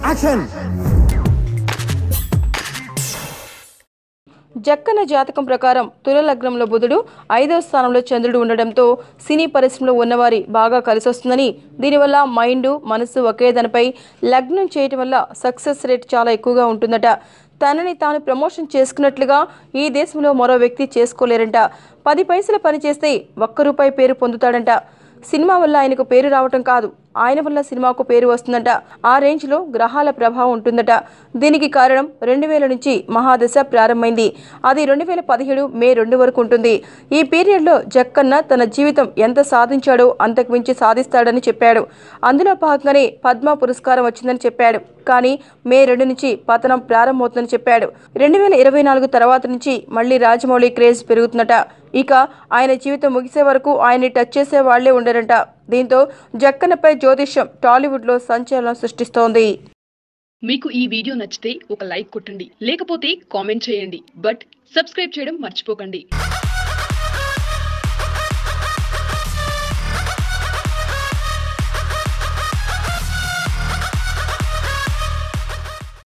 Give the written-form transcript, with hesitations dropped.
Action. Jakkana జాతకం ప్రకారం తుల లగ్నంలో బుధుడు 5వ స్థానంలో చంద్రుడు ఉండడంతో సినీ పరిశ్రమలో ఉన్నవారి బాగా కలిసొస్తుందని, దీనివల్ల మనసు ఒకే దానిపై లగ్నం చేయటం వల్ల సక్సెస్ రేట్ చాలా ఎక్కువగా ఉంటుందట. తనని తాను ప్రమోషన్ చేసుకున్నట్లుగా ఈ దేశంలో మరో వ్యక్తి చేసుకోలేరంట. 10 పైసలు పని చేస్తే ₹1 పేరు పొందుతాడంట. సినిమా వల్ల ఆయనకు పేరు రావటం కాదు, ఆయన వల్ల సినిమాకు పేరు వస్తుందట. ఆ రేంజ్ లో గ్రహాల ప్రభావం ఉంటుందట. దీనికి కారణం 2000 నుంచి మహాదశ ప్రారంభమైంది. అది 2017 మే 2 వరకు ఉంటుంది. ఈ పీరియడ్ లో జక్కన్న తన జీవితం ఎంత సాధించాడో అంతకు మించి సాధిస్తాడని చెప్పాడు. అందులో భాగంగానే పద్మ పురస్కారం వచ్చిందని చెప్పాడు. కానీ మే 2 నుంచి పతనం ప్రారంభమవుతుందని చెప్పాడు. 2024 తర్వాత నుంచి మళ్లీ రాజమౌళి క్రేజ్ పెరుగుతుందట. ఇక ఆయన జీవితం ముగిసే వరకు ఆయన్ని టచ్ చేసే వాళ్లే ఉండరంట. దీంతో జక్కన్నపై జ్యోతిష్యం టాలీవుడ్ లో సంచలనం సృష్టిస్తోంది. మీకు ఈ వీడియో నచ్చితే ఒక లైక్ కొట్టండి, లేకపోతే కామెంట్ చేయండి. బట్ సబ్స్క్రైబ్ చేయడం మర్చిపోకండి.